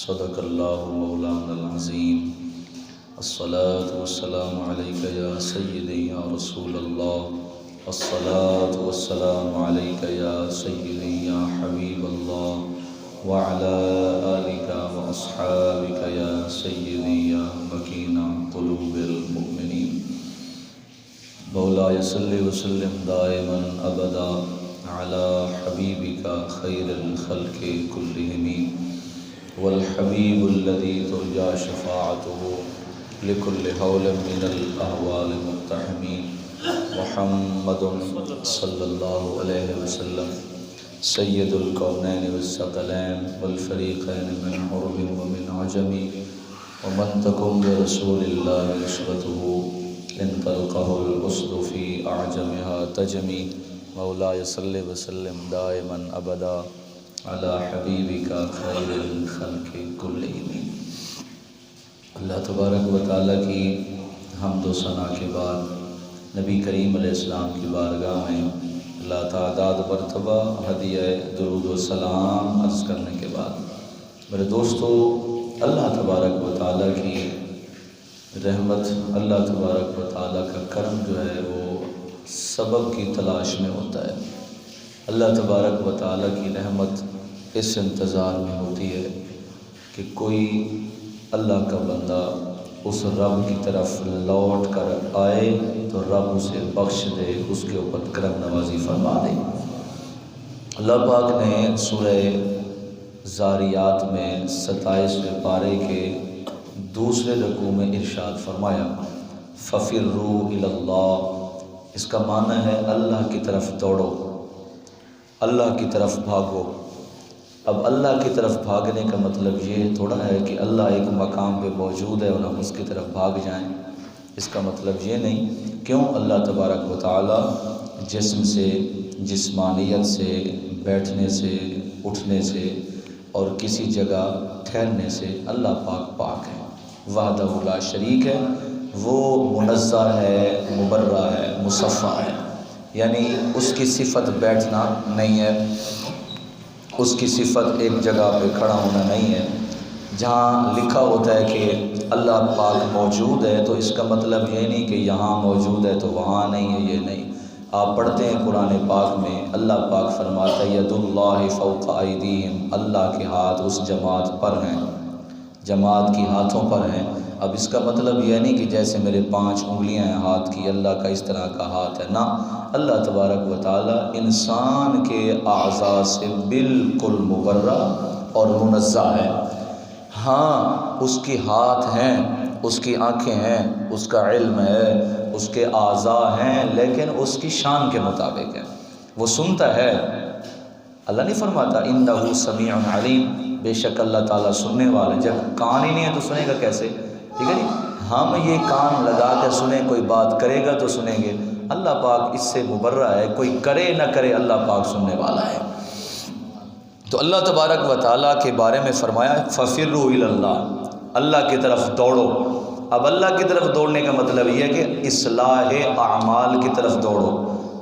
صدق اللہ مولانا العظیم الصلاة والسلام علیک یا سیدی یا رسول اللہ الصلاة والسلام علیک یا سیدی یا حبیب اللہ وعلی آلک واصحابک یا سیدی یا مکین قلوب المؤمنین مولا صلی وسلم دائما ابدا علی حبیبک خیر الخلق کلہم والحبیب الذی ترجى شفاعته لكل حول من الاحوال مقتحم محمد صلی اللہ علیہ وسلم سید الکونین والثقلین والفریقین من عرب ومن عجم ومن تکن برسول اللہ نسبته ان تلقه الاسد فی اعجمها تجمی مولا صلی وسلم دائما ابدا علی حبیبک خیر الخلق کلہم۔ اللہ تبارک و تعالیٰ کی حمد و ثنا کے بعد نبی کریم علیہ السلام کی بارگاہ میں اللہ تعداد مرتبہ ہدیہ درود و سلام عرض کرنے کے بعد میرے دوستو، اللہ تبارک و تعالیٰ کی رحمت، اللہ تبارک و تعالیٰ کا کرم جو ہے وہ سبب کی تلاش میں ہوتا ہے۔ اللہ تبارک و تعالیٰ کی رحمت اس انتظار میں ہوتی ہے کہ کوئی اللہ کا بندہ اس رب کی طرف لوٹ کر آئے تو رب اسے بخش دے، اس کے اوپر کرم نوازی فرما دے۔ اللہ پاک نے سورہ زاریات میں 27ویں پارے کے دوسرے رکوع میں ارشاد فرمایا فَفِرُّوا إِلَى اللَّهِ، اس کا معنی ہے اللہ کی طرف دوڑو، اللہ کی طرف بھاگو۔ اب اللہ کی طرف بھاگنے کا مطلب یہ تھوڑا ہے کہ اللہ ایک مقام پہ موجود ہے اور ہم اس کی طرف بھاگ جائیں، اس کا مطلب یہ نہیں۔ کیوں؟ اللہ تبارک و تعالیٰ جسم سے، جسمانیت سے، بیٹھنے سے، اٹھنے سے اور کسی جگہ ٹھہرنے سے اللہ پاک ہے، وحدہ لا شریک ہے، وہ منزہ ہے، مبرہ ہے، مصفہ ہے، یعنی اس کی صفت بیٹھنا نہیں ہے، اس کی صفت ایک جگہ پہ کھڑا ہونا نہیں ہے۔ جہاں لکھا ہوتا ہے کہ اللہ پاک موجود ہے تو اس کا مطلب یہ نہیں کہ یہاں موجود ہے تو وہاں نہیں ہے، یہ نہیں۔ آپ پڑھتے ہیں قرآن پاک میں اللہ پاک فرماتا ہے ید اللہ فوق ایدیہم، اللہ کے ہاتھ اس جماعت پر ہیں، جماعت کی ہاتھوں پر ہیں۔ اب اس کا مطلب یہ نہیں کہ جیسے میرے 5 انگلیاں ہیں ہاتھ کی، اللہ کا اس طرح کا ہاتھ ہے، نہ، اللہ تبارک و تعالیٰ انسان کے اعضاء سے بالکل مبرہ اور منزہ ہے۔ ہاں، اس کی ہاتھ ہیں، اس کی آنکھیں ہیں، اس کا علم ہے، اس کے اعضاء ہیں، لیکن اس کی شان کے مطابق ہے، وہ سنتا ہے۔ اللہ نہیں فرماتا انہ سمیع علیم، بے شک اللہ تعالیٰ سننے والا ہے۔ جب کان ہی نہیں ہے تو سنے گا کیسے؟ ٹھیک ہے جی، ہم یہ کان لگا کے سنیں، کوئی بات کرے گا تو سنیں گے، اللہ پاک اس سے مبرہ ہے، کوئی کرے نہ کرے اللہ پاک سننے والا ہے۔ تو اللہ تبارک و تعالیٰ کے بارے میں فرمایا فَفِرُّوا إِلَى اللَّهِ، اللہ کی طرف دوڑو۔ اب اللہ کی طرف دوڑنے کا مطلب یہ ہے کہ اصلاح اعمال کی طرف دوڑو،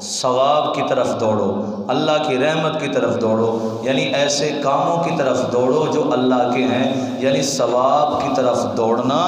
ثواب کی طرف دوڑو، اللہ کی رحمت کی طرف دوڑو، یعنی ایسے کاموں کی طرف دوڑو جو اللہ کے ہیں، یعنی ثواب کی طرف دوڑنا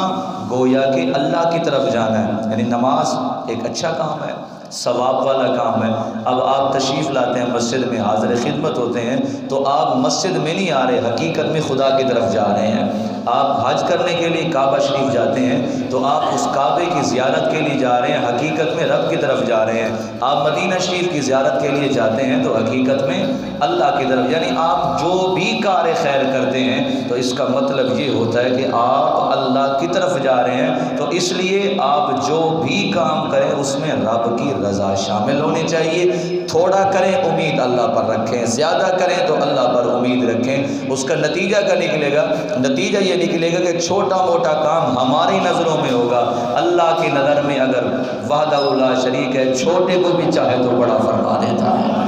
گویا کہ اللہ کی طرف جانا ہے۔ یعنی نماز ایک اچھا کام ہے، ثواب والا کام ہے۔ اب آپ تشریف لاتے ہیں مسجد میں، حاضر خدمت ہوتے ہیں، تو آپ مسجد میں نہیں آ رہے، حقیقت میں خدا کی طرف جا رہے ہیں۔ آپ حج کرنے کے لیے کعبہ شریف جاتے ہیں تو آپ اس کعبے کی زیارت کے لیے جا رہے ہیں، حقیقت میں رب کی طرف جا رہے ہیں۔ آپ مدینہ شریف کی زیارت کے لیے جاتے ہیں تو حقیقت میں اللہ کی طرف، یعنی آپ جو بھی کار خیر کرتے ہیں تو اس کا مطلب یہ ہوتا ہے کہ آپ اللہ کی طرف جا رہے ہیں۔ تو اس لیے آپ جو بھی کام کریں اس میں رب کی رضا شامل ہونی چاہیے۔ تھوڑا کریں امید اللہ پر رکھیں، زیادہ کریں تو اللہ پر امید رکھیں۔ اس کا نتیجہ کیا نکلے گا؟ نتیجہ یہ نکلے گا کہ چھوٹا موٹا کام ہماری نظروں میں ہوگا، اللہ کی نظر میں اگر وحدہ لا شریک ہے، چھوٹے کو بھی چاہے تو بڑا فرما دیتا ہے۔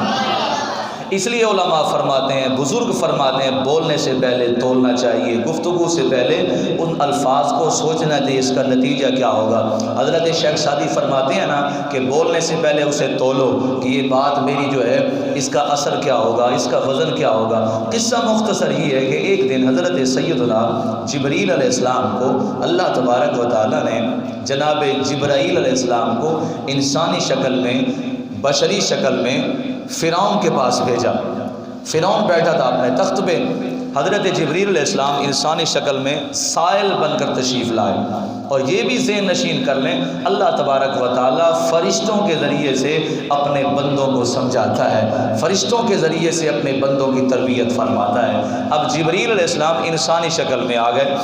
اس لیے علماء فرماتے ہیں، بزرگ فرماتے ہیں، بولنے سے پہلے تولنا چاہیے، گفتگو سے پہلے ان الفاظ کو سوچنا چاہیے اس کا نتیجہ کیا ہوگا۔ حضرت شیخ سعدی فرماتے ہیں نا کہ بولنے سے پہلے اسے تولو کہ یہ بات میری جو ہے اس کا اثر کیا ہوگا، اس کا وزن کیا ہوگا۔ قصہ مختصر ہی ہے کہ ایک دن حضرت سیدنا جبریل علیہ السلام کو اللہ تبارک و تعالیٰ نے جناب جبرائیل علیہ السلام کو انسانی شکل میں، بشری شکل میں فرعون کے پاس بھیجا۔ فرعون بیٹھا تھا اپنے تخت پہ، حضرت جبریل علیہ السلام انسانی شکل میں سائل بن کر تشریف لائے۔ اور یہ بھی ذہن نشین کر لیں، اللہ تبارک و تعالیٰ فرشتوں کے ذریعے سے اپنے بندوں کو سمجھاتا ہے، فرشتوں کے ذریعے سے اپنے بندوں کی تربیت فرماتا ہے۔ اب جبریل علیہ السلام انسانی شکل میں آ گئے،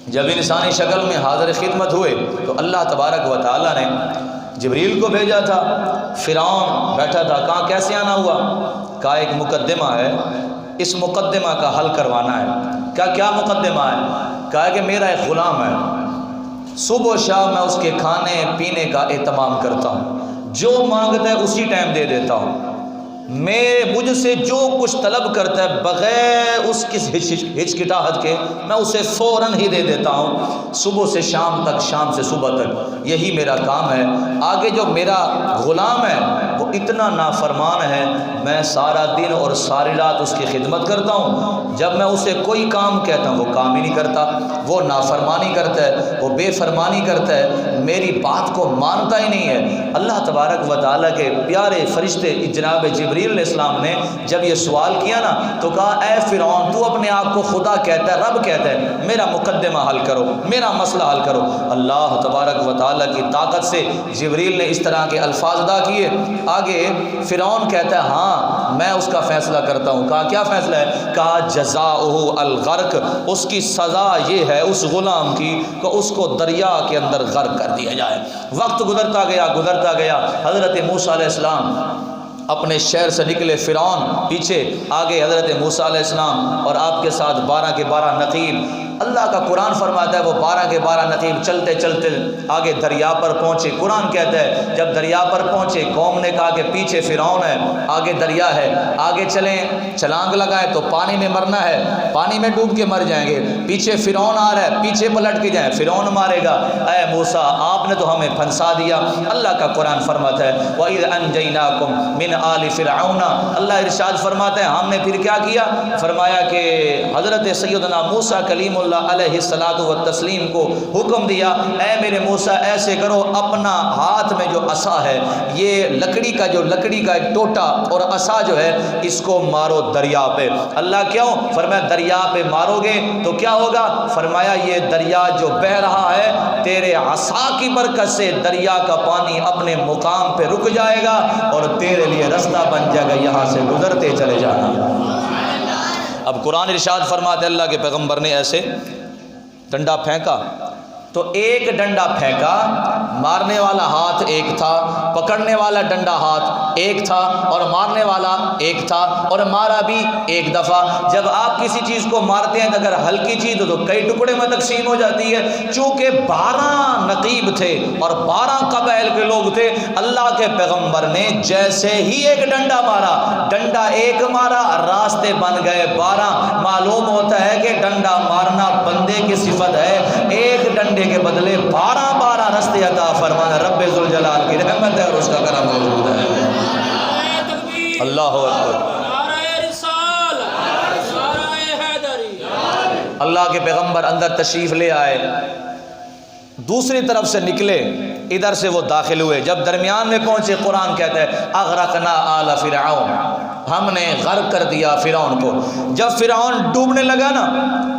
جب انسانی شکل میں حاضر خدمت ہوئے تو اللہ تبارک و تعالیٰ نے جبریل کو بھیجا تھا۔ فرعون بیٹھا تھا، کہاں کیسے آنا ہوا؟ کہا ایک مقدمہ ہے، اس مقدمہ کا حل کروانا ہے۔ کیا مقدمہ ہے؟ کہا کہ میرا ایک غلام ہے، صبح و شام میں اس کے کھانے پینے کا اہتمام کرتا ہوں، جو مانگتا ہے اسی ٹائم دے دیتا ہوں، مجھ سے جو کچھ طلب کرتا ہے بغیر اس کی ہچکٹاہٹ کے میں اسے فوراً ہی دے دیتا ہوں، صبح سے شام تک، شام سے صبح تک، یہی میرا کام ہے۔ آگے جو میرا غلام ہے وہ اتنا نافرمان ہے، میں سارا دن اور ساری رات اس کی خدمت کرتا ہوں، جب میں اسے کوئی کام کہتا ہوں وہ کام ہی نہیں کرتا، وہ نافرمانی کرتا ہے، وہ بے فرمانی کرتا ہے، میری بات کو مانتا ہی نہیں ہے۔ اللہ تبارک و تعالیٰ کے پیارے فرشتے جناب جبریل علیہ السلام نے جب یہ سوال کیا نا تو کہا اے فرعون، تو اپنے آپ کو خدا کہتا ہے، رب کہتا ہے، میرا مقدمہ حل کرو، میرا مسئلہ حل کرو۔ اللہ تبارک و تعالیٰ کی طاقت سے جبریل نے اس طرح کے الفاظ ادا کیے۔ آگے فرعون کہتا ہے ہاں میں اس کا فیصلہ کرتا ہوں۔ کہا کیا فیصلہ ہے؟ کہا جزاؤہ الغرق، اس کی سزا یہ ہے اس غلام کی کہ اس کو دریا کے اندر غرق کر دیا جائے۔ وقت گزرتا گیا، حضرت موسیٰ علیہ السلام اپنے شہر سے نکلے، فرعون پیچھے، آگے حضرت موسیٰ علیہ السلام اور آپ کے ساتھ 12 کے 12 نقیب۔ اللہ کا قرآن فرماتا ہے وہ 12 کے 12 نقیب چلتے چلتے آگے دریا پر پہنچے۔ قرآن کہتا ہے جب دریا پر پہنچے قوم نے کہا کہ پیچھے فرعون ہے، آگے دریا ہے، آگے چلیں، چھلانگ لگائیں تو پانی میں مرنا ہے، پانی میں ڈوب کے مر جائیں گے، پیچھے فرعون آ رہا ہے، پیچھے پلٹ کے جائیں، فرعون مارے گا۔ اے موسیٰ آپ نے تو ہمیں پھنسا دیا۔ اللہ کا قرآن فرماتا ہے وَإِذْ أَنْجَيْنَاكُمْ مِنْ آلِ فِرْعَوْنَ، اللہ ارشاد فرماتا ہے ہم نے پھر کیا کیا؟ فرمایا کہ حضرت سیدنا موسیٰ کلیم اللہ علیہ الصلاۃ والتسلیم کو حکم دیا اے میرے موسیٰ ایسے کرو، اپنا ہاتھ میں جو عصا ہے، یہ لکڑی کا ایک ٹوٹا اور عصا جو ہے اس کو مارو دریا پہ۔ اللہ کیوں؟ فرمایا دریا پہ مارو گے تو کیا ہوگا؟ فرمایا یہ دریا جو بہہ رہا ہے تیرے عصا کی برکت سے دریا کا پانی اپنے مقام پہ رک جائے گا اور تیرے لیے رستہ بن جائے گا، یہاں سے گزرتے چلے جانا۔ اب قرآن ارشاد فرماتے اللہ کے پیغمبر نے ایسے ڈنڈا پھینکا تو ایک ڈنڈا پھینکا، مارنے والا ہاتھ ایک تھا، پکڑنے والا ڈنڈا ہاتھ ایک تھا اور مارنے والا ایک تھا، اور مارا بھی ایک دفعہ۔ جب آپ کسی چیز کو مارتے ہیں تو اگر ہلکی چیز ہو تو کئی ٹکڑے میں تقسیم ہو جاتی ہے۔ چونکہ 12 نقیب تھے اور 12 قبائل کے لوگ تھے، اللہ کے پیغمبر نے جیسے ہی ایک ڈنڈا مارا، ڈنڈا ایک مارا، راستے بن گئے 12۔ معلوم ہوتا ہے کہ ڈنڈا مارنا بندے کی صفت ہے، ایک ڈنڈے کے بدلے 12 رستے عطا فرمانا رب ذوالجلال کی رحمت ہے اور اس کا کرم موجود ہے۔ اللہ اکبر۔ اللہ کے پیغمبر اندر تشریف لے آئے، دوسری طرف سے نکلے، ادھر سے وہ داخل ہوئے، جب درمیان میں پہنچے قرآن کہتا ہے اغرقنا آل فرعون، ہم نے غرق کر دیا فرعون کو۔ جب فرعون ڈوبنے لگا نا،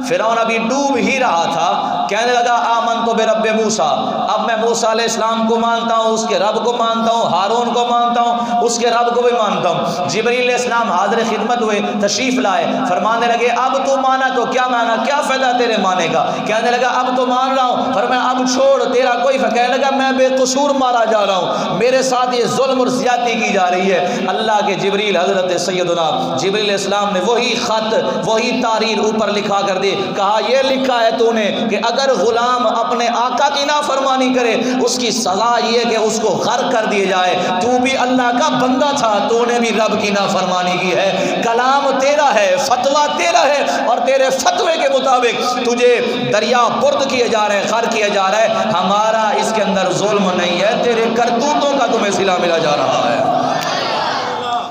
فرعون ابھی ڈوب ہی رہا تھا، کہنے لگا آمنت برب موسیٰ، اب میں موسیٰ علیہ السلام کو مانتا ہوں، اس کے رب کو مانتا ہوں، ہارون کو مانتا ہوں، اس کے رب کو بھی مانتا ہوں۔ جبریل علیہ السلام حاضر خدمت ہوئے، تشریف لائے، فرمانے لگے اب تو مانا تو کیا مانا، کیا فائدہ تیرے مانے کا؟ کہنے لگا اب تو مان رہا ہوں۔ فرمایا اب چھوڑ، تیرا کوئی کہنے لگا میں بے قصور مارا جا رہا ہوں، میرے ساتھ یہ ظلم اور زیادتی کی جا رہی ہے۔ اللہ کے جبریل حضرت سیدنا جبریل علیہ السلام نے وہی خط، وہی تحریر اوپر لکھا کر دی، کہا یہ لکھا ہے تو نے کہ اگر اگر غلام اپنے آقا کی نافرمانی کرے اس کی سزا یہ کہ اس کو غرق کر دیے جائے۔ تو بھی اللہ کا بندہ تھا، تو نے بھی رب کی نافرمانی کی ہے، کلام تیرا ہے، فتویٰ تیرا ہے، اور تیرے فتوے کے مطابق تجھے دریا برد کیے جا رہے ہیں، غرق کیا جا رہا ہے۔ ہمارا اس کے اندر ظلم نہیں ہے، تیرے کرتوتوں کا تمہیں صلہ ملا جا رہا ہے۔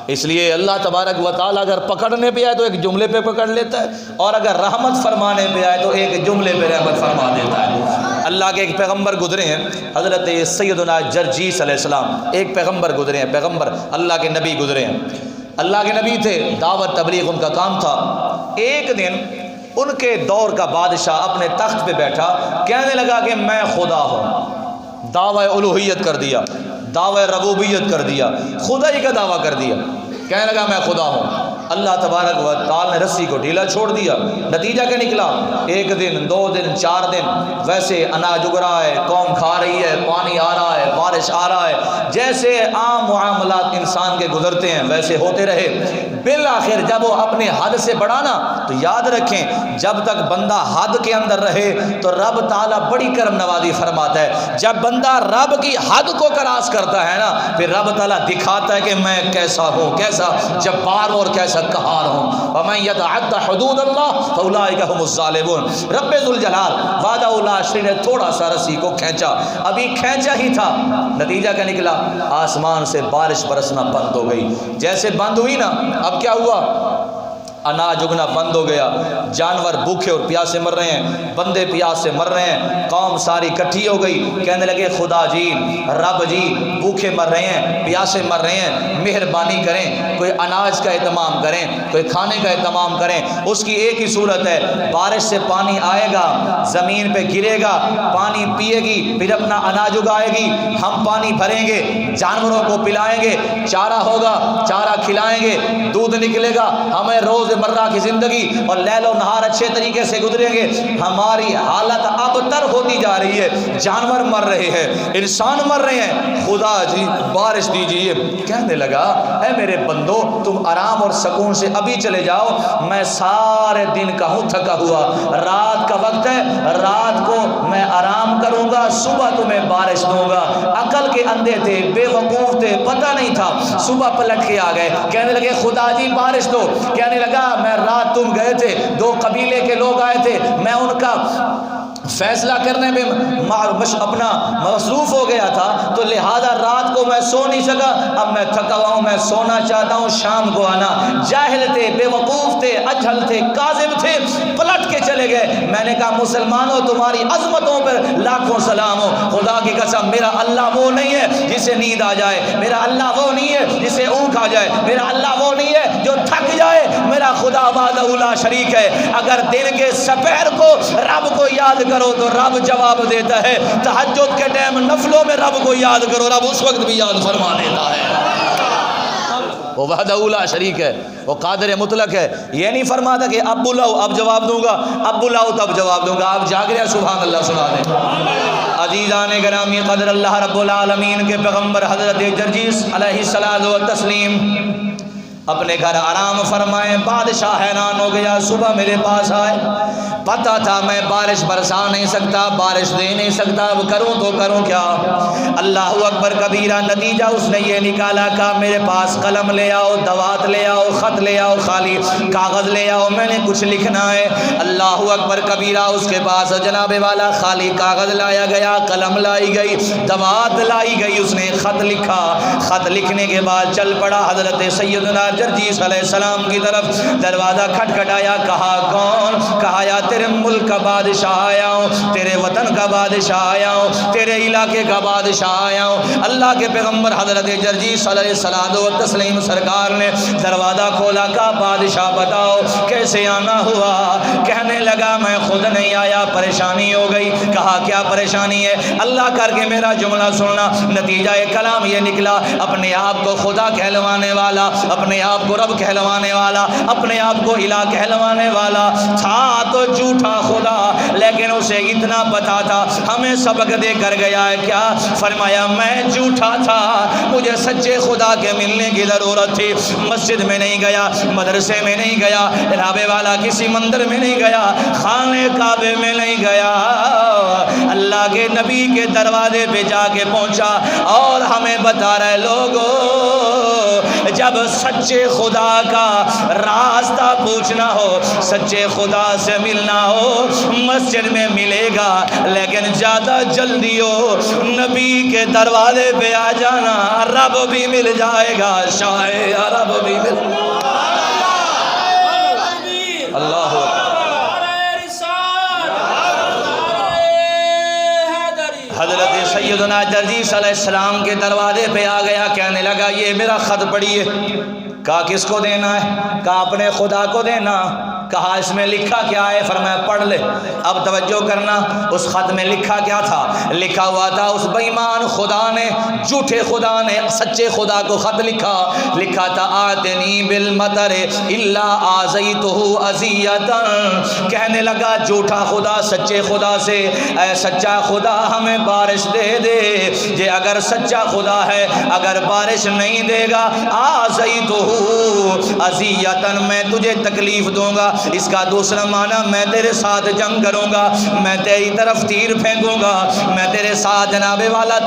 اس لیے اللہ تبارک و تعالیٰ اگر پکڑنے پہ آئے تو ایک جملے پہ پکڑ لیتا ہے، اور اگر رحمت فرمانے پہ آئے تو ایک جملے پہ رحمت فرما دیتا ہے۔ اللہ کے ایک پیغمبر گزرے ہیں، حضرت سیدنا جرجیس علیہ السلام، ایک پیغمبر گزرے ہیں، پیغمبر اللہ کے نبی گزرے ہیں، اللہ کے نبی تھے، دعوت تبلیغ ان کا کام تھا۔ ایک دن ان کے دور کا بادشاہ اپنے تخت پہ بیٹھا، کہنے لگا کہ میں خدا ہوں، دعوی الوہیت کر دیا، دعوی ربوبیت کر دیا، خدائی کا دعویٰ کر دیا، کہنے لگا میں خدا ہوں۔ اللہ تبارک و تعالی نے رسی کو ڈھیلا چھوڑ دیا، نتیجہ کیا نکلا؟ ایک دن، 2 دن، 4 دن ویسے اناج اگ رہا ہے، قوم کھا رہی ہے، پانی آ رہا ہے، بارش آ رہا ہے، جیسے عام معاملات انسان کے گزرتے ہیں ویسے ہوتے رہے۔ بالآخر جب وہ اپنے حد سے بڑھا نا، تو یاد رکھیں جب تک بندہ حد کے اندر رہے تو رب تعالیٰ بڑی کرم نوازی فرماتا ہے۔ جب بندہ رب کی حد کو کراس کرتا ہے نا، پھر رب تعالیٰ دکھاتا ہے کہ میں کیسا ہوں، کیسا جبار اور کیسا قہار ہوں۔ وَمَن يَتَعَدَّ حُدُودَ اللَّهِ فَأُولَٰئِكَ هُمُ الظَّالِمُونَ۔ رب ذوالجلال وعدہ لا شریک نے تھوڑا سا رسی کو کھینچا، ابھی کھینچا ہی تھا، نتیجہ کیا نکلا؟ آسمان سے بارش برسنا بند ہو گئی۔ جیسے بند ہوئی نا، اب کیا ہوا؟ اناج اگنا بند ہو گیا، جانور بھوکے اور پیاسے مر رہے ہیں، بندے پیاس سے مر رہے ہیں، قوم ساری اکٹھی ہو گئی، کہنے لگے خدا جی، رب جی، بھوکے مر رہے ہیں، پیاسے مر رہے ہیں، مہربانی کریں، کوئی اناج کا اہتمام کریں، کوئی کھانے کا اہتمام کریں۔ اس کی ایک ہی صورت ہے، بارش سے پانی آئے گا، زمین پہ گرے گا، پانی پیے گی، پھر اپنا اناج اگائے گی، ہم پانی بھریں گے، جانوروں کو پلائیں گے، چارہ ہوگا، چارہ کھلائیں گے، دودھ نکلے گا، ہمیں روز مرہ کی زندگی اور لیل و نہار اچھے طریقے سے گزریں گے۔ ہماری حالت ابتر ہوتی جا رہی ہے، جانور مر رہے ہیں، انسان مر رہے ہیں، خدا جی بارش دیجیے۔ کہنے لگا اے میرے بندو، تم آرام اور سکون سے ابھی چلے جاؤ، میں سارے دن کا ہوں تھکا ہوا، رات کا وقت ہے، رات کو میں آرام کروں گا، صبح تمہیں بارش دوں گا۔ عقل کے اندھے تھے، بے وقوف تھے، پتہ نہیں تھا، صبح پلٹ کے آ گئے، کہنے لگے خدا جی بارش دو۔ کہنے لگا میں رات تم گئے تھے، 2 قبیلے کے لوگ آئے تھے، میں ان کا فیصلہ کرنے میں اپنا مصروف ہو گیا تھا، تو لہذا رات کو میں سو نہیں سکا، اب میں تھکا ہوا ہوں، میں سونا چاہتا ہوں، شام کو آنا۔ جاہل تھے، بے وقوف تھے، اجہل تھے، کاذب تھے، پلٹ کے چلے گئے۔ میں نے کہا مسلمانوں تمہاری عظمتوں پر لاکھوں سلام ہو، خدا کی قسم میرا اللہ وہ نہیں ہے جسے نیند آ جائے، میرا اللہ وہ نہیں ہے جسے اونگ آ جائے، میرا اللہ وہ نہیں ہے جو تھک جائے، میرا خدا وحدہ لا شریک ہے۔ اگر دن کے سپہر کو رب کو یاد کرو تو رب جواب دیتا ہے، تہجد کے ٹائم نفلوں میں رب کو یاد کرو، رب اس وقت بھی یاد فرما دیتا ہے۔ وہ وحدہ لا شریک ہے، وہ قادر مطلق ہے۔ یہ نہیں فرماتا کہ اب بلاؤ اب جواب دوں گا، اب بلاؤ تب جواب دوں گا۔ آپ جاگ رہے ہیں، سبحان اللہ سنا دیں۔ عزیزان گرامی قدر، اللہ رب العالمین کے پیغمبر حضرت جرجیس علیہ الصلوۃ والتسلیم اپنے گھر آرام فرمائیں۔ بادشاہ حیران ہو گیا، صبح میرے پاس آئے، پتہ تھا میں بارش برسا نہیں سکتا، بارش دے نہیں سکتا، اب کروں تو کروں کیا؟ اللہ اکبر کبیرہ۔ نتیجہ اس نے یہ نکالا، کہا میرے پاس قلم لے آؤ، دوات لے آؤ، خط لے آؤ، خالی کاغذ لے آؤ، میں نے کچھ لکھنا ہے۔ اللہ اکبر کبیرہ۔ اس کے پاس جناب والا خالی کاغذ لایا گیا، قلم لائی گئی، دوات لائی گئی، اس نے خط لکھا۔ خط لکھنے کے بعد چل پڑا حضرت سیدنا جرجیس علیہ السلام کی طرف۔ دروازہ کھٹکھٹایا، کہا کون؟ کہا یا تیرے ملک کا بادشاہ آیا ہوں، تیرے وطن کا بادشاہ آیا ہوں، تیرے علاقے کا بادشاہ آیا ہوں۔ اللہ کے پیغمبر حضرت جرجیس علیہ الصلوۃ والتسلیم سرکار نے دروازہ کھولا، کہا بادشاہ بتاؤ کیسے آنا ہوا؟ کہنے لگا میں خود نہیں آیا، پریشانی ہو گئی۔ کہا کیا پریشانی ہے؟ اللہ کر کے میرا جملہ سننا۔ نتیجہ کلام یہ نکلا، اپنے آپ کو خدا کہلوانے والا، اپنے آپ کو رب کہلوانے والا، اپنے آپ کو الہ کہلوانے والا تھا تو جھوٹا خدا، لیکن اسے اتنا پتا تھا، ہمیں سبق دے کر گیا ہے کیا؟ فرمایا میں جھوٹا تھا، مجھے سچے خدا کے ملنے کی ضرورت تھی۔ مسجد میں نہیں گیا، مدرسے میں نہیں گیا، رابع والا کسی مندر میں نہیں گیا، خانے کعبے میں نہیں گیا، کے نبی کے دروازے پہ جا کے پہنچا اور ہمیں بتا رہے لوگوں جب سچے خدا کا راستہ پوچھنا ہو سچے خدا سے ملنا ہو مسجد میں ملے گا لیکن زیادہ جلدی ہو نبی کے دروازے پہ آ جانا رب بھی مل جائے گا شاید رب بھی مل اللہ حضرت سیدنا جرجیس علیہ السلام کے دروازے پہ آ گیا کہنے لگا یہ میرا خط پڑھیے کہا کس کو دینا ہے کہا اپنے خدا کو دینا کہا اس میں لکھا کیا ہے فرمایا پڑھ لے اب توجہ کرنا اس خط میں لکھا کیا تھا لکھا ہوا تھا اس بے ایمان خدا نے جھوٹے خدا نے سچے خدا کو خط لکھا تھا آتنی بالمطر الا آذیتہ اذیۃ کہنے لگا جھوٹا خدا سچے خدا سے اے سچا خدا ہمیں بارش دے دے جے اگر سچا خدا ہے اگر بارش نہیں دے گا آذیتہ اذیۃ میں تجھے تکلیف دوں گا اس کا دوسرا معنی میں تیرے ساتھ جنگ کروں گا میں تیری طرف تیر پھینکوں گا میں تیرے ساتھ جناب والا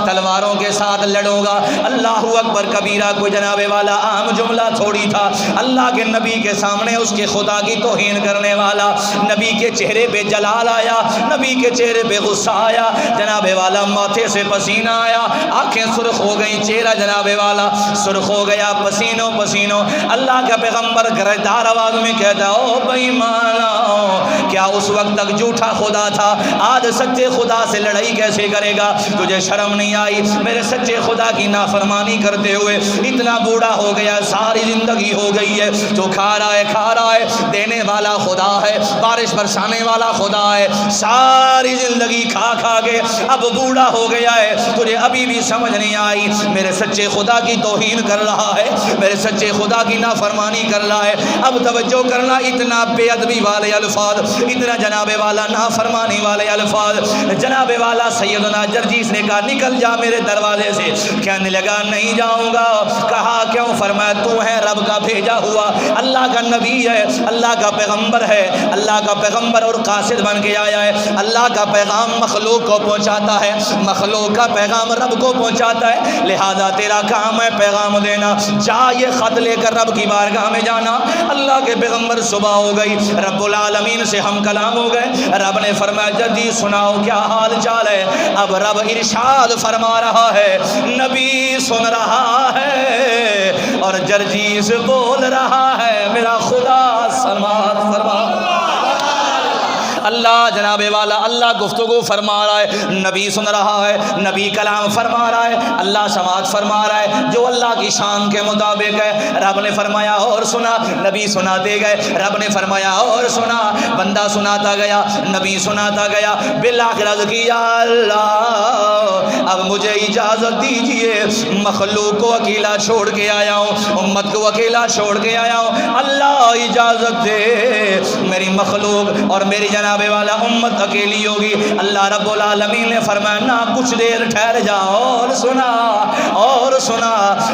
تلواروں کے ساتھ لڑوں گا اللہ اکبر کبیرہ کوئی جناب والا عام جملہ تھوڑی تھا اللہ کے نبی کے سامنے اس کے خدا کی توہین کرنے والا نبی کے چہرے پہ جلال آیا نبی کے چہرے پہ غصہ آیا جناب والا ماتھے سے پسینہ آیا آنکھیں سرخ ہو گئی چہرہ جناب والا سرخ ہو گیا پسینوں اللہ کا پیغمبر گرجدار آواز میں کہتا او بے ایمانو کیا اس وقت تک جھوٹا خدا تھا آج سچے خدا سے لڑائی کیسے کرے گا تجھے شرم نہیں آئی میرے سچے خدا کی نافرمانی کرتے ہوئے اتنا بوڑھا ہو گیا ساری زندگی ہو گئی ہے تو کھا رہا ہے دینے والا خدا ہے بارش برسانے والا خدا ہے ساری زندگی کھا کے اب بوڑھا ہو گیا ہے تجھے ابھی بھی سمجھ نہیں آئی میرے سچے خدا کی توہین کر رہا ہے میرے سچے خدا کی نافرمانی کر رہا ہے اب توجہ کرنا اتنا بے ادبی والے الفاظ اتنا جناب والا نافرمانی والے الفاظ جناب والا سیدنا جرجیس نے کہا نکل جا میرے دروازے سے کہنے لگا نہیں جاؤں گا کہا کیوں فرمایا تو ہے رب کا بھیجا ہوا اللہ کا نبی ہے اللہ کا پیغمبر ہے اللہ کا پیغمبر اور قاصد بن کے آیا ہے اللہ کا پیغام مخلوق کو پہنچاتا ہے مخلوق کا پیغام رب کو پہنچاتا ہے لہذا تیرا کام ہے پیغام دینا جا یہ خط لے کر رب کی بارگاہ میں جانا اللہ کے پیغمبر صبح ہو گئی رب العالمین سے ہم کلام ہو گئے رب نے فرمایا جلدی سناؤ کیا حال چال ہے اب رب ارشاد فرما رہا ہے نبی سن رہا ہے اور جرجیس بول رہا ہے میرا خدا سماعت فرما اللہ جناب والا اللہ گفتگو فرما رہا ہے نبی سن رہا ہے نبی کلام فرما رہا ہے اللہ سماعت فرما رہا ہے جو اللہ کی شان کے مطابق ہے رب نے فرمایا اور سنا نبی سناتے گئے رب نے فرمایا اور سنا بندہ سناتا گیا نبی سناتا گیا بالآخر عرض کیا اللہ اب مجھے اجازت دیجئے مخلوق کو اکیلا چھوڑ کے آیا ہوں امت کو اکیلا چھوڑ کے آیا ہوں اللہ اجازت دے میری مخلوق اور میری جناب والا امت اکیلی ہوگی اللہ رب العالمین نے فرمایا نہ کچھ دیر ٹھہر جا اور سنا اور سنا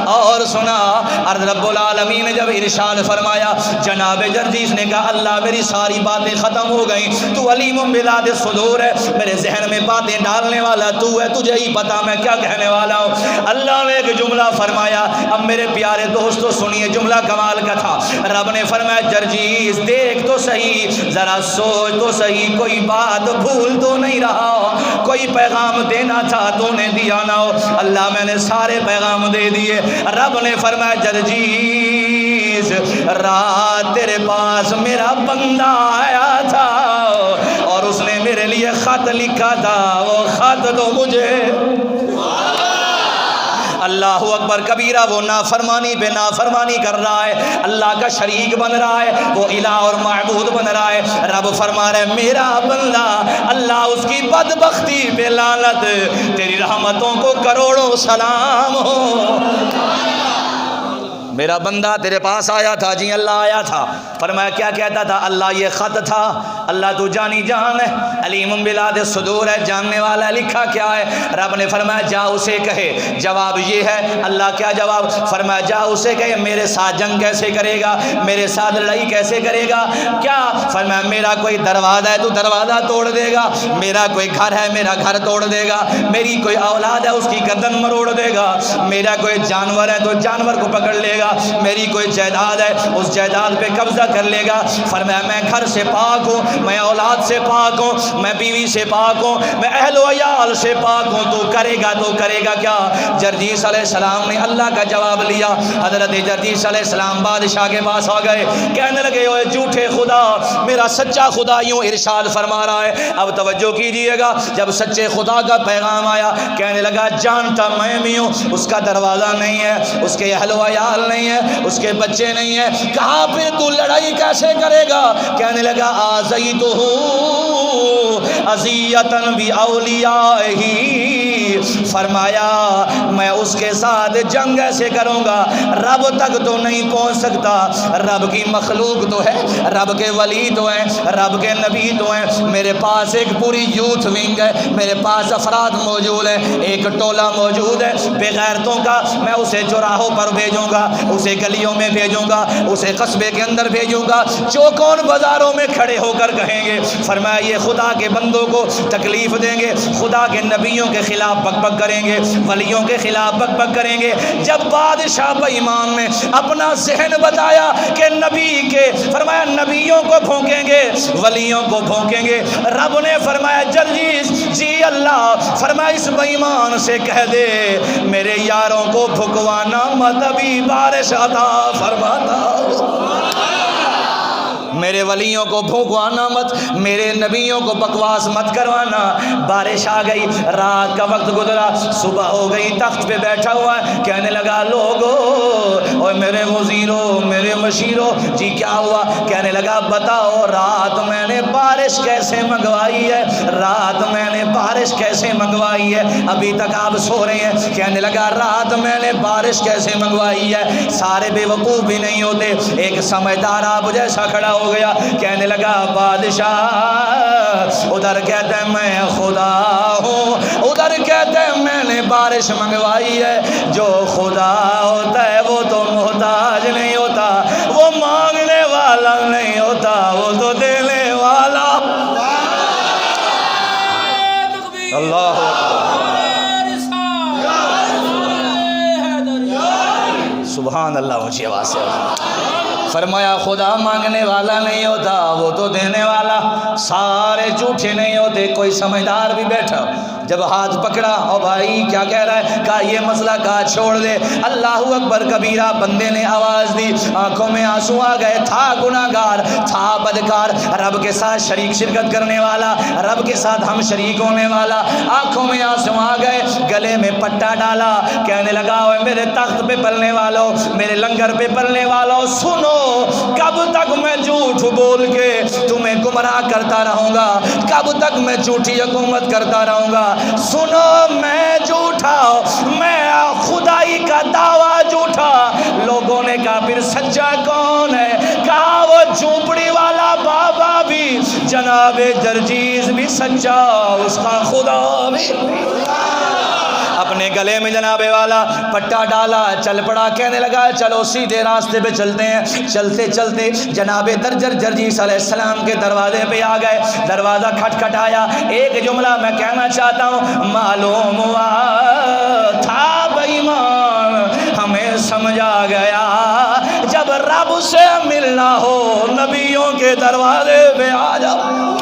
اور سنا اور رب العالمین نے جب ارشاد فرمایا جناب جرجیس نے کہا اللہ میری ساری باتیں ختم ہو گئیں تو علیم بذات الصدور ہے میرے ذہن میں باتیں ڈالنے والا تو ہے تجھے ہی پتا میں کیا کہنے والا ہوں اللہ نے ایک جملہ فرمایا اب میرے پیارے دوستو سنیے جملہ کمال کا تھا رب نے فرمایا جرجیس دیکھ تو صحیح ذرا سوچ تو صحیح کوئی بات بھول تو نہیں رہا کوئی پیغام دینا تھا تو نے دیا نہ ہو اللہ میں نے سارے پیغام دے دیے رب نے فرمایا جرجیس رات تیرے پاس میرا بندہ آیا تھا اور اس نے میرے لیے خط لکھا تھا وہ خط تو مجھے اللہ اکبر کبیرہ وہ نافرمانی پہ نافرمانی کر رہا ہے اللہ کا شریک بن رہا ہے وہ الہ اور معبود بن رہا ہے رب فرما رہا ہے میرا بندہ اللہ اس کی بدبختی پہ لعنت تیری رحمتوں کو کروڑوں سلام ہو میرا بندہ تیرے پاس آیا تھا؟ جی اللہ آیا تھا۔ فرمایا کیا کہتا تھا؟ اللہ یہ خط تھا، اللہ تو جانی جان ہے، علیم بلاد صدور ہے، جاننے والا ہے، لکھا کیا ہے؟ رب نے فرمایا جا اسے کہے۔ جواب یہ ہے، اللہ کیا جواب؟ فرمایا جا اسے کہے میرے ساتھ جنگ کیسے کرے گا، میرے ساتھ لڑائی کیسے کرے گا؟ کیا؟ فرمایا میرا کوئی دروازہ ہے تو دروازہ توڑ دے گا، میرا کوئی گھر ہے میرا گھر توڑ دے گا، میری کوئی اولاد ہے اس کی گردن مروڑ دے گا، میرا کوئی جانور ہے تو جانور کو پکڑ لے گا، میری کوئی جائیداد ہے اس جائیداد پہ قبضہ کر لے گا۔ فرمایا میں گھر سے پاک ہوں، میں اولاد سے پاک ہوں، میں بیوی سے پاک ہوں، میں اہل و عیال سے پاک ہوں، تو کرے گا کیا؟ جرجیس علیہ السلام نے اللہ کا جواب لیا۔ حضرت جرجیس علیہ السلام بادشاہ کے پاس آ گئے، کہنے لگے اوے جھوٹے خدا، میرا سچا خدا یوں ارشاد فرما رہا ہے۔ اب توجہ کیجئے گا، جب سچے خدا کا پیغام آیا، کہنے لگا جانتا میں بھی ہوں اس کا دروازہ نہیں ہے، اس کے اہل و عیال نہیں ہے، اس کے بچے نہیں ہیں۔ کہا پھر تو لڑائی کیسے کرے گا؟ کہنے لگا آزیتہ اذیتاً باولیائہ، فرمایا میں اس کے ساتھ جنگ ایسے کروں گا، رب تک تو نہیں پہنچ سکتا، رب کی مخلوق تو ہے، رب کے ولی تو ہیں، رب کے نبی تو ہیں، میرے پاس ایک پوری یوتھ ونگ ہے، میرے پاس افراد موجود ہیں، ایک ٹولہ موجود ہے بے غیرتوں کا، میں اسے چوراہوں پر بھیجوں گا، اسے گلیوں میں بھیجوں گا، اسے قصبے کے اندر بھیجوں گا، جو کون بازاروں میں کھڑے ہو کر کہیں گے فرمایا یہ خدا کے بندوں کو تکلیف دیں گے، خدا کے نبیوں کے خلاف بک بک کریں گے، ولیوں کے خلاف بک بک کریں گے۔ جب بادشاہ بے ایمان نے اپنا ذہن بتایا کہ نبی کے، فرمایا نبیوں کو بھونکیں گے ولیوں کو بھونکیں گے، رب نے فرمایا جرجیس جی اللہ، فرمایا اس بے ایمان سے کہہ دے میرے یاروں کو بھکوانا مت، ابھی بارش عطا فرماتا، میرے ولیوں کو بھونکوانا مت، میرے نبیوں کو بکواس مت کروانا۔ بارش آ گئی، رات کا وقت گزرا، صبح ہو گئی، تخت پہ بیٹھا ہوا ہے، کہنے لگا لوگو اور میرے وزیروں میرے مشیروں، جی کیا ہوا؟ کہنے لگا بتاؤ رات میں نے بارش کیسے منگوائی ہے، رات میں نے بارش کیسے منگوائی ہے، ابھی تک آپ سو رہے ہیں۔ کہنے لگا رات میں نے بارش کیسے منگوائی ہے، سارے بے وقوف بھی نہیں ہوتے، ایک سمجھدار آپ جیسا کھڑا ہو گیا، کہنے لگا بادشاہ ادھر کہتے ہیں میں خدا ہوں، ادھر کہتے ہیں میں نے بارش منگوائی ہے، جو خدا ہوتا ہے وہ تو محتاج نہیں ہوتا، وہ مانگنے والا نہیں ہوتا، وہ تو دینے والا۔ اللہ سبحان اللہ، اونچی آواز سے فرمایا خدا مانگنے والا نہیں ہوتا، وہ تو دینے والا، سارے جھوٹے نہیں ہوتے، کوئی سمجھدار بھی بیٹھا جب ہاتھ پکڑا او بھائی کیا کہہ رہا ہے، کہا یہ مسئلہ کہا چھوڑ دے، اللہ اکبر کبیرہ، بندے نے آواز دی، آنکھوں میں آنسو آ گئے، تھا گناہگار، تھا بدکار، رب کے ساتھ شرکت کرنے والا، رب کے ساتھ ہم شریک ہونے والا، آنکھوں میں آنسو آ گئے، گلے میں پٹا ڈالا، کہنے لگا اوے میرے تخت پہ پلنے والوں، میرے لنگر پہ پلنے والوں، سنو کب تک میں جھوٹ بول کے تمہیں گمراہ کرتا رہوں گا، کب تک میں جھوٹی حکومت کرتا رہوں گا، سنو میں جھوٹا، میں خدائی کا دعویٰ جھوٹا۔ لوگوں نے کہا پھر سچا کون ہے؟ کہا وہ جھوپڑی والا بابا بھی، جناب جرجیس بھی سچا، اس کا خدا بھی۔ اپنے گلے میں جناب والا پٹا ڈالا، چل پڑا، کہنے لگا چلو سیدھے راستے پہ چلتے ہیں۔ چلتے چلتے جناب جرجیس علیہ السلام کے دروازے پہ آ گئے، دروازہ کھٹکھٹایا، ایک جملہ میں کہنا چاہتا ہوں، معلوم ہوا تھا بے ایمان، ہمیں سمجھا گیا جب رب سے ملنا ہو نبیوں کے دروازے پہ آ جاؤ۔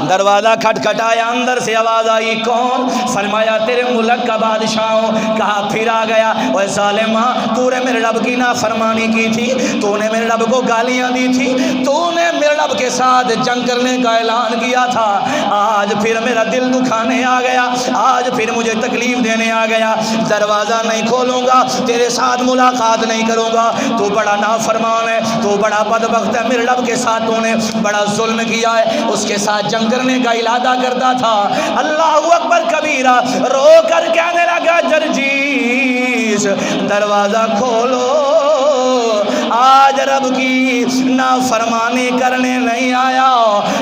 دروازہ کھٹکھٹایا، اندر سے آواز آئی، کون؟ فرمایا تیرے ملک کا بادشاہ ہوں۔ کہا پھر آ گیا، اوے ظالمہ تو نے میرے رب کی نافرمانی کی تھی، تو نے میرے رب کو گالیاں دی تھی، تو نے میرے رب کے ساتھ جنگ کرنے کا اعلان کیا تھا، آج پھر میرا دل دکھانے آ گیا، آج پھر مجھے تکلیف دینے آ گیا، دروازہ نہیں کھولوں گا، تیرے ساتھ ملاقات نہیں کروں گا، تو بڑا نافرمان ہے، تو بڑا بدبخت ہے، میرے رب کے ساتھ تو نے بڑا ظلم کیا ہے، اس کے ساتھ جنگ کرنے کا ارادہ کرتا تھا۔ اللہ اکبر کبیرہ، رو کر کہنے لگا جرجیس پولیس دروازہ کھولو، آج رب کی نافرمانی کرنے نہیں آیا۔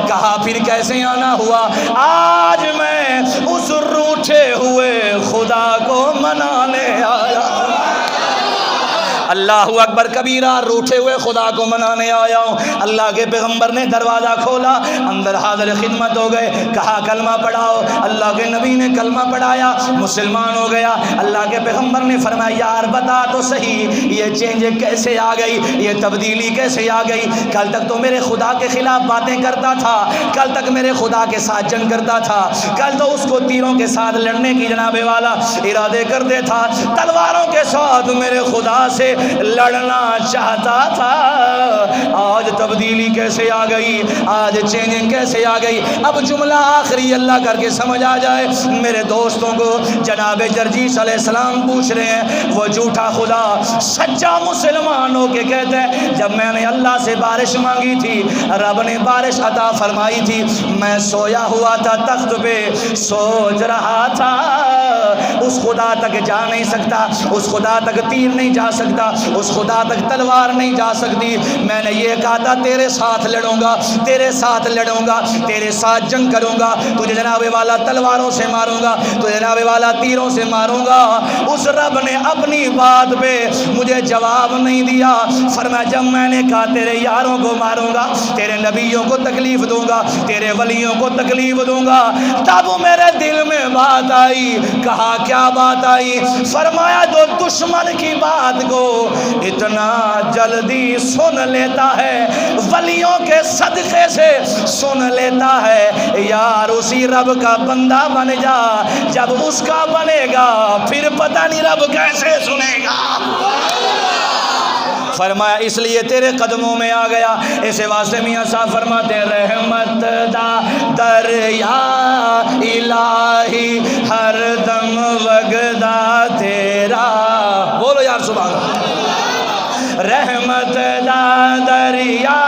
کہا پھر کیسے آنا ہوا؟ آج میں اس روٹھے ہوئے خدا کو منانے آیا۔ اللہ اکبر کبیرہ، روٹھے ہوئے خدا کو منانے آیا ہوں۔ اللہ کے پیغمبر نے دروازہ کھولا، اندر حاضر خدمت ہو گئے، کہا کلمہ پڑھاؤ۔ اللہ کے نبی نے کلمہ پڑھایا، مسلمان ہو گیا۔ اللہ کے پیغمبر نے فرمایا یار بتا تو صحیح یہ چینج کیسے آ گئی، یہ تبدیلی کیسے آ گئی؟ کل تک تو میرے خدا کے خلاف باتیں کرتا تھا، کل تک میرے خدا کے ساتھ جنگ کرتا تھا، کل تو اس کو تیروں کے ساتھ لڑنے کی جناب والا ارادے کرتے تھا، تلواروں کے ساتھ میرے خدا سے لڑنا چاہتا تھا۔ آج تبدیلی کیسے آ گئی، آج چینجنگ کیسے آ گئی؟ اب جملہ آخری اللہ کر کے سمجھ آ جائے میرے دوستوں کو۔ جناب جرجیس علیہ السلام پوچھ رہے ہیں وہ جھوٹا خدا سچا مسلمان ہو کے کہتے ہیں جب میں نے اللہ سے بارش مانگی تھی رب نے بارش عطا فرمائی تھی، میں سویا ہوا تھا تخت پہ سوچ رہا تھا اس خدا تک جا نہیں سکتا، اس خدا تک تیر نہیں جا سکتا، اس خدا تک تلوار نہیں جا سکتی۔ میں نے یہ کہا تھا تیرے ساتھ لڑوں گا، تیرے ساتھ لڑوں گا، تیرے ساتھ جنگ کروں گا، تجھے جناب والا تلواروں سے ماروں گا، تجھے جناب والا تیروں سے ماروں گا۔ اس رب نے اپنی بات پہ مجھے جواب نہیں دیا۔ فرمایا جب میں نے کہا تیرے یاروں کو ماروں گا، تیرے نبیوں کو تکلیف دوں گا، تیرے ولیوں کو تکلیف دوں گا، تب میرے دل میں بات آئی۔ کہا کیا بات آئی؟ فرمایا جو دشمن کی بات کو اتنا جلدی سن لیتا ہے، ولیوں کے صدقے سے سن لیتا ہے، یار اسی رب کا بندہ بن جا۔ جب اس کا بنے گا پھر پتہ نہیں رب کیسے سنے گا۔ فرمایا اس لیے تیرے قدموں میں آ گیا۔ اسے واسطے میاں صاحب فرماتے ہیں رحمت دا دریا الہی ہر دم وگدا تیرا، بولو یار سبحان اللہ۔ رحمت دا دریا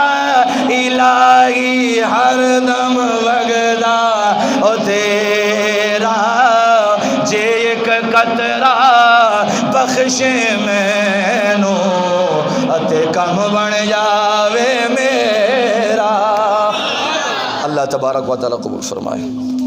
الہی ہر دم وگدا او تیرا، جے ایک قطرہ بخش مینوں اتے کم بن جاوے میرا۔ اللہ تبارک و تعالی قبول فرمائے۔